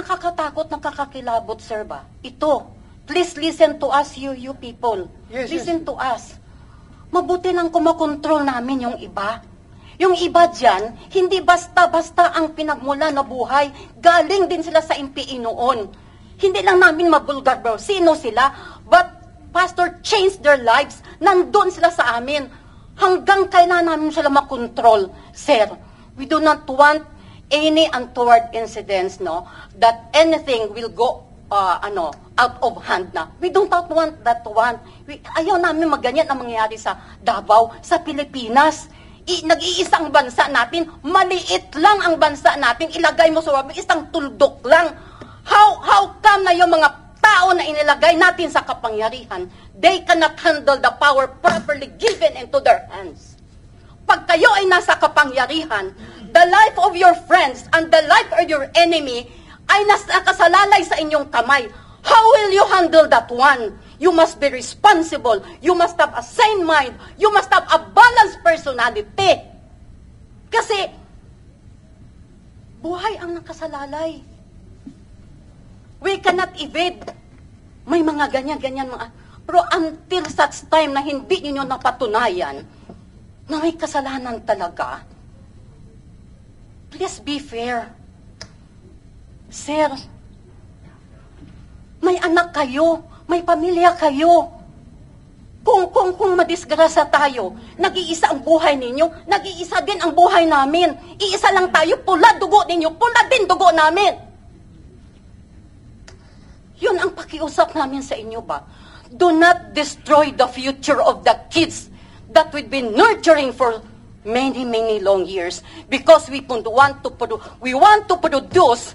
nakakatakot, nakakakilabot, sir ba? Ito, please listen to us, you people. Yes, listen to us. Mabuti lang kumakontrol namin yung iba. Yung iba dyan, hindi basta-basta ang pinagmula na buhay. Galing din sila sa NPA noon. Hindi lang namin mabulgar, bro. Sino sila? But, Pastor, changed their lives. Nandun sila sa amin. Hanggang kailan namin sila makontrol. Sir, we do not want any untoward incidents, no? That anything will go, out of hand na. We don't want that one. Ayaw namin maganyan ang mangyayari sa Davao, sa Pilipinas. Nag-iisang bansa natin, maliit lang ang bansa natin, ilagay mo sa isang tuldok lang. How come na yung mga tao na inilagay natin sa kapangyarihan, they cannot handle the power properly given into their hands? Pag kayo ay nasa kapangyarihan, the life of your friends and the life of your enemy ay nakasalalay sa inyong kamay. How will you handle that one? You must be responsible. You must have a sane mind. You must have a balanced personality. Kasi, buhay ang nakasalalay. We cannot evade. May mga ganyan-ganyan mga... Pero until such time na hindi ninyo napatunayan na may kasalanan talaga, please be fair. Sir, may anak kayo. May pamilya kayo. Kung madisgrasya tayo, nag-iisa ang buhay ninyo, nag-iisa din ang buhay namin. Iisa lang tayo, pula dugo ninyo, pula din dugo namin. Yun ang pakiusap namin sa inyo ba? Do not destroy the future of the kids that we've been nurturing for many, many long years because we want to produce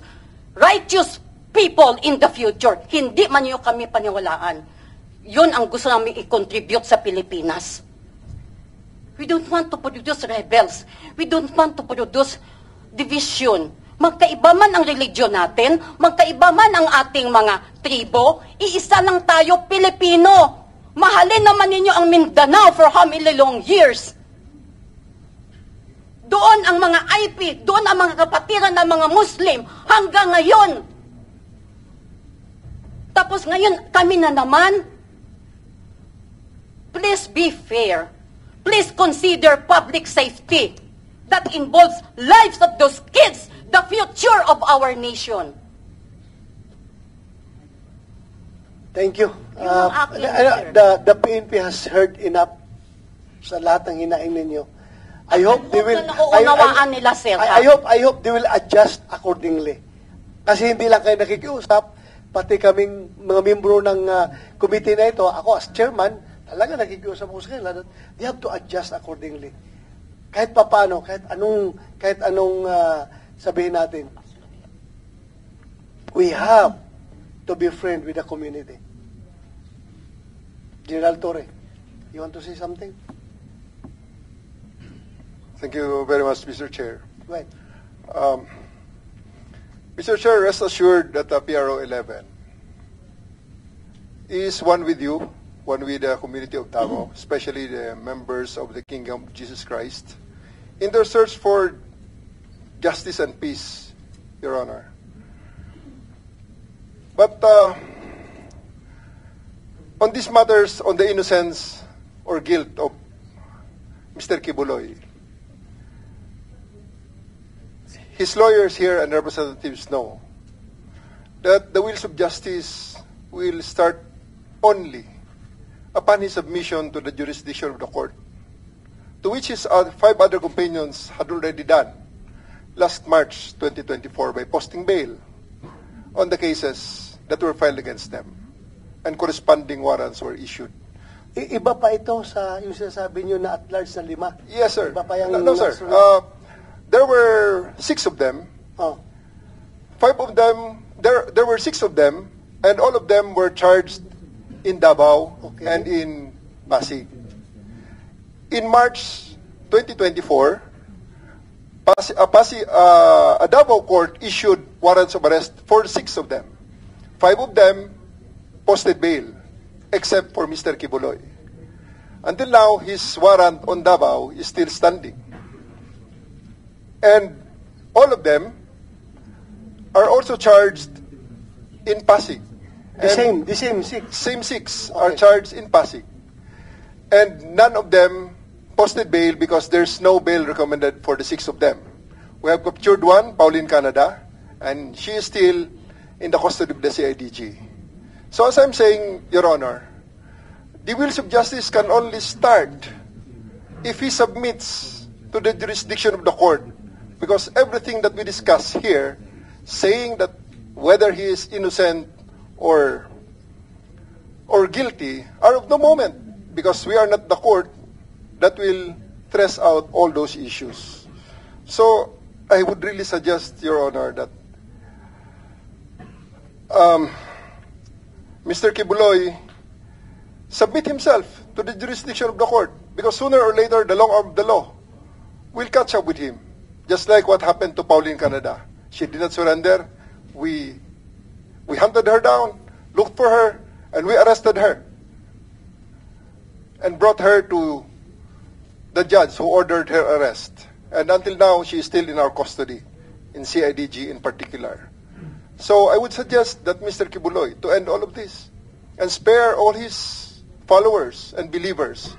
righteous people in the future. Hindi man nyo kami paniwalaan. Yun ang gusto namin i-contribute sa Pilipinas. We don't want to produce rebels. We don't want to produce division. Magkaiba man ang religion natin, magkaiba man ang ating mga tribo, iisa lang tayo, Pilipino. Mahalin naman ninyo ang Mindanao for how many long years? Doon ang mga IP, doon ang mga kapatiran ng mga Muslim, hanggang ngayon. Tapos ngayon, kami na naman. Please be fair. Please consider public safety. That involves lives of those kids, the future of our nation. Thank you. Yung akin, The PNP has heard enough sa lahat ng hinaing ninyo. I hope they will... nauunawaan nila, sir. I hope they will adjust accordingly. Kasi hindi lang kayo nakikiusap, pati kaming mga membro ng committee na ito, ako as chairman, talaga nakikiusap ko sa kanila that they have to adjust accordingly. Kahit paano, kahit anong sabihin natin, we have to be friend with the community. General Torre, you want to say something? Thank you very much, Mr. Chair. Go ahead. Mr. Chair, rest assured that the PRO 11 is one with you, one with the community of Davao, especially the members of the Kingdom of Jesus Christ, in their search for justice and peace, Your Honor. But on these matters, on the innocence or guilt of Mr. Kibuloy, his lawyers here and representatives know that the wheels of justice will start only upon his submission to the jurisdiction of the court, to which his 5 other companions had already done last March 2024 by posting bail on the cases that were filed against them, and corresponding warrants were issued. Iba pa ito sa yung sinasabi nyo na at large na 5? Yes, sir. Iba pa yung No, sir. There were 6 of them. Oh. 5 of them, there were 6 of them, and all of them were charged in Davao and in Pasig. In March 2024, a Davao court issued warrants of arrest for 6 of them. 5 of them posted bail, except for Mr. Kibuloy. Until now, his warrant on Davao is still standing. And all of them are also charged in Pasig. The And same six. same six are charged in Pasig. And none of them posted bail because there's no bail recommended for the six of them. We have captured one, Pauline Canada, and she is still in the custody of the CIDG. So as I'm saying, Your Honor, the wheels of justice can only start if he submits to the jurisdiction of the court. Because everything that we discuss here, saying that whether he is innocent or guilty, are of no moment. Because we are not the court that will thresh out all those issues. So I would really suggest, Your Honor, that Mr. Kibuloy submit himself to the jurisdiction of the court, because sooner or later the long arm of the law will catch up with him, just like what happened to Pauline Canada. She did not surrender. We hunted her down, looked for her, and we arrested her and brought her to the judge who ordered her arrest. And until now, she is still in our custody, in CIDG in particular. So I would suggest that Mr. Kibuloy, to end all of this, and spare all his followers and believers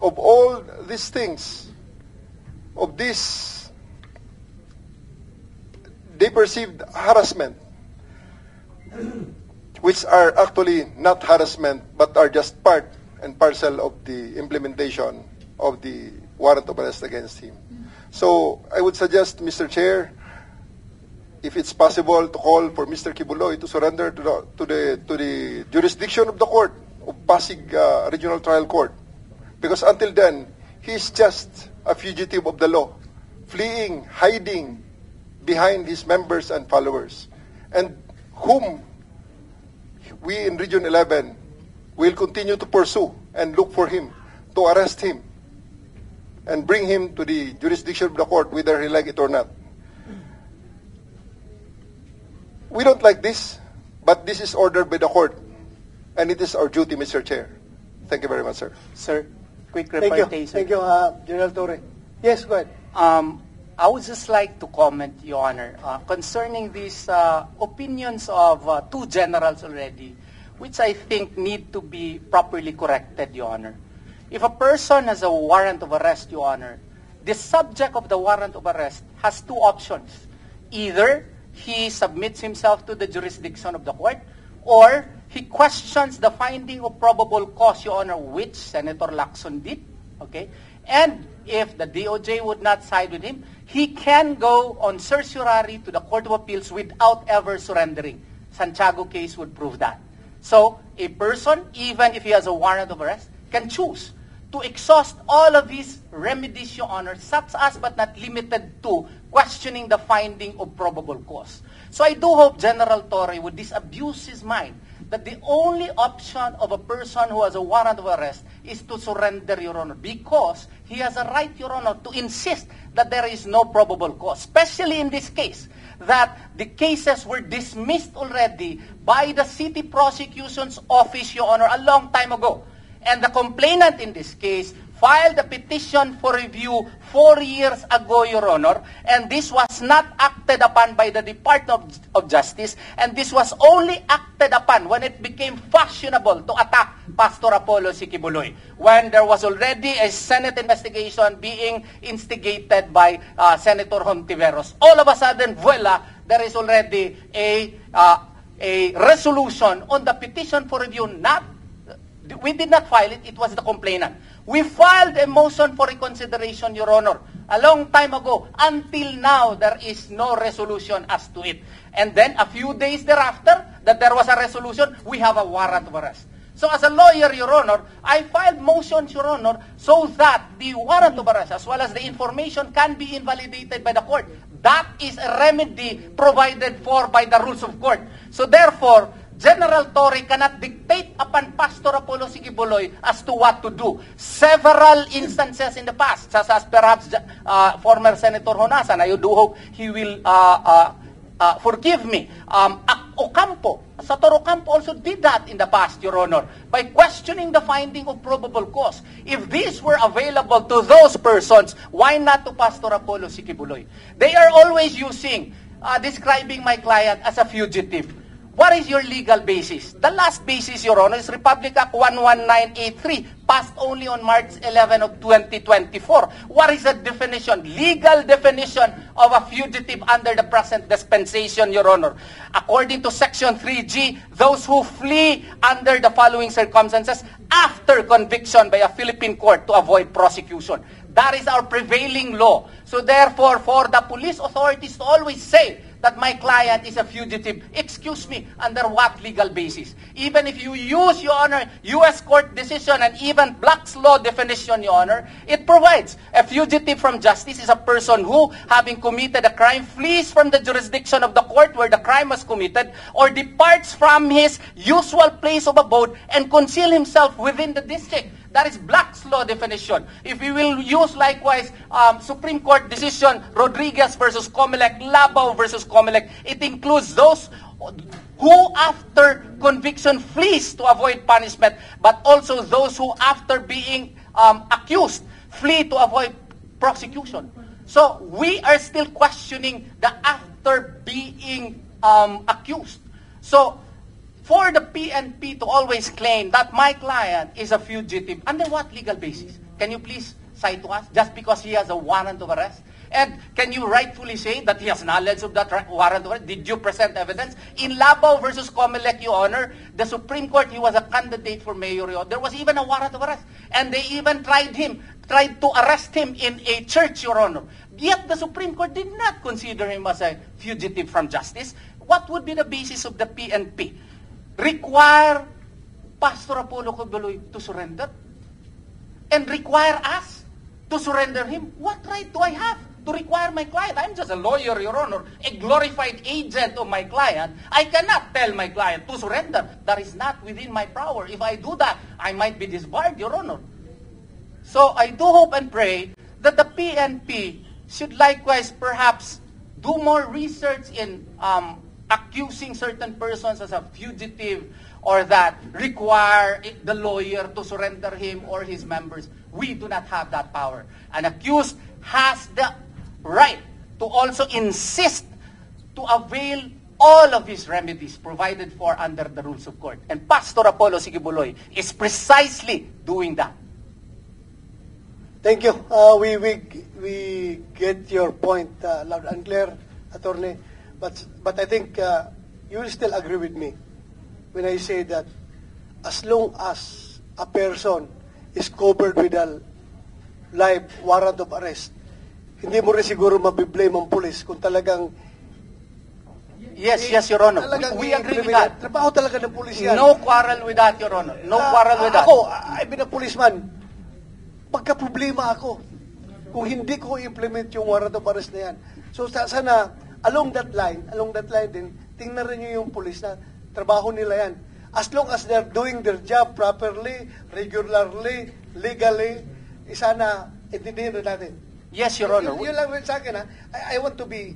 of all these things, of this, they perceived harassment, which are actually not harassment, but are just part and parcel of the implementation of the warrant of arrest against him. So I would suggest, Mr. Chair, if it's possible, to call for Mr. Kibuloy to surrender to the jurisdiction of the court, of Pasig Regional Trial Court. Because until then, he's just a fugitive of the law, fleeing, hiding behind his members and followers, and whom we in Region 11 will continue to pursue and look for him, to arrest him, and bring him to the jurisdiction of the court, whether he like it or not. We don't like this, but this is ordered by the court, and it is our duty, Mr. Chair. Thank you very much, sir. Sir, quick Thank you. repartation. Thank you, General Torre. Yes, go ahead. I would just like to comment, Your Honor, concerning these opinions of two generals already, which I think need to be properly corrected, Your Honor. If a person has a warrant of arrest, Your Honor, the subject of the warrant of arrest has two options. Either he submits himself to the jurisdiction of the court, or he questions the finding of probable cause, Your Honor, which Senator Lacson did, okay? And if the DOJ would not side with him, he can go on certiorari to the Court of Appeals without ever surrendering. Santiago case would prove that. So a person, even if he has a warrant of arrest, can choose to exhaust all of these remedies, Your Honor, such as but not limited to questioning the finding of probable cause. So I do hope General Torre would disabuse his mind that the only option of a person who has a warrant of arrest is to surrender, Your Honor, because he has a right, Your Honor, to insist that there is no probable cause, especially in this case, that the cases were dismissed already by the City Prosecution's Office, Your Honor, a long time ago. And the complainant in this case filed a petition for review 4 years ago, Your Honor, and this was not acted upon by the Department of Justice, and this was only acted upon when it became fashionable to attack Pastor Apollo C. Kibuloy, when there was already a Senate investigation being instigated by Senator Hontiveros. All of a sudden, voila, there is already a resolution on the petition for review. We did not file it, it was the complainant. We filed a motion for reconsideration, Your Honor, a long time ago. Until now, there is no resolution as to it. And then, a few days thereafter, that there was a resolution, we have a warrant of arrest. So as a lawyer, Your Honor, I filed motions, Your Honor, so that the warrant of arrest, as well as the information, can be invalidated by the court. That is a remedy provided for by the rules of court. So therefore, General Torre cannot dictate upon Pastor Apollo C. Kibuloy as to what to do. Several instances in the past, such as perhaps former Senator Honasan, I do hope he will forgive me. Ocampo, Senator Ocampo also did that in the past, Your Honor, by questioning the finding of probable cause. If these were available to those persons, why not to Pastor Apollo C. Kibuloy? They are always using describing my client as a fugitive. What is your legal basis? The last basis, Your Honor, is Republic Act 11983, passed only on March 11 of 2024. What is the definition, legal definition of a fugitive under the present dispensation, Your Honor? According to Section 3G, those who flee under the following circumstances after conviction by a Philippine court to avoid prosecution. That is our prevailing law. So therefore, for the police authorities to always say that my client is a fugitive, excuse me, under what legal basis? Even if you use, Your Honor, U.S. court decision and even Black's law definition, Your Honor, it provides a fugitive from justice is a person who, having committed a crime, flees from the jurisdiction of the court where the crime was committed or departs from his usual place of abode and conceal himself within the district. That is Black's law definition. If we will use likewise Supreme Court decision, Rodriguez versus Comelec, Labao versus Comelec, it includes those who after conviction flees to avoid punishment, but also those who after being accused flee to avoid prosecution. So we are still questioning the after being accused. So for the PNP to always claim that my client is a fugitive, under what legal basis? Can you please cite to us? Just because he has a warrant of arrest? And can you rightfully say that he has knowledge of that warrant of arrest? Did you present evidence? In Labao versus Comelec, Your Honor, the Supreme Court, he was a candidate for mayor. There was even a warrant of arrest. And they even tried to arrest him in a church, Your Honor. Yet the Supreme Court did not consider him as a fugitive from justice. What would be the basis of the PNP? Require Pastor Apollo Kibuloy to surrender? And require us to surrender him? What right do I have to require my client? I'm just a lawyer, Your Honor, a glorified agent of my client. I cannot tell my client to surrender. That is not within my power. If I do that, I might be disbarred, Your Honor. So I do hope and pray that the PNP should likewise perhaps do more research in accusing certain persons as a fugitive or that require the lawyer to surrender him or his members. We do not have that power. An accused has the right to also insist to avail all of his remedies provided for under the rules of court. And Pastor Apollo Kibuloy is precisely doing that. Thank you. We get your point loud and clear, Attorney. But I think you will still agree with me when I say that as long as a person is covered with a live warrant of arrest, hindi mo rin siguro mabiblame ang police kung talagang Yes, Your Honor. We agree with that. Trabaho talaga ng police yan. No quarrel with that, Your Honor. No quarrel with that. Ako, I've been a policeman. Pagka-problema ako kung hindi ko implement yung warrant of arrest na yan. So sana along that line din, tingnan rin nyo yung police na trabaho nila yan. As long as they're doing their job properly, regularly, legally, sana intindihin rin natin. Yes, Your Honor. Yun lang sa akin, ha? I want to be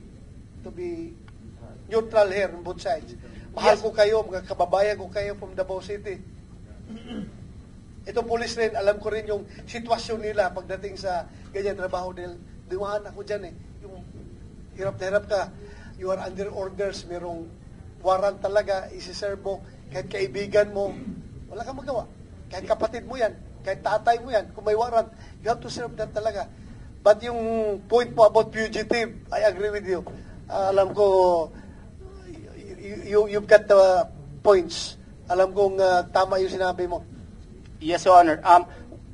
neutral here on both sides. Mahal ko kayo, mga kababayan ko kayo from Davao City. Itong police rin, alam ko rin yung sitwasyon nila pagdating sa ganyan trabaho nila. Diwahan ako dyan eh. Yung hirap na hirap ka. You are under orders, merong warrant talaga, isiserve mo, kahit kaibigan mo, wala kang magawa. Kahit kapatid mo yan, kahit tatay mo yan, kung may warrant, you have to serve that talaga. But yung point mo about fugitive, I agree with you. Alam ko, you've got the points. Alam kong tama yung sinabi mo. Yes, Your Honor.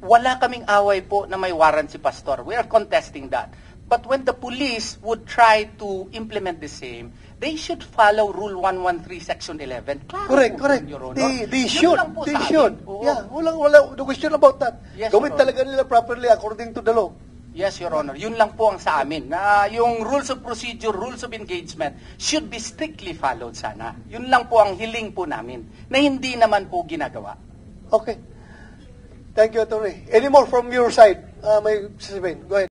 Wala kaming away po na may warrant si Pastor. We are contesting that. But when the police would try to implement the same, they should follow Rule 113, Section 11. Claro, Correct. Your Honor. They should. Yeah, wala no question about that. Yes, Gawin Your Honor. talaga nila properly according to the law. Yes, Your Honor. Yun lang po ang sa amin. Na yung rules of procedure, rules of engagement should be strictly followed sana. Yun lang po ang hiling po namin na hindi naman po ginagawa. Okay. Thank you, Attorney. Any more from your side? May sasabihin. Go ahead.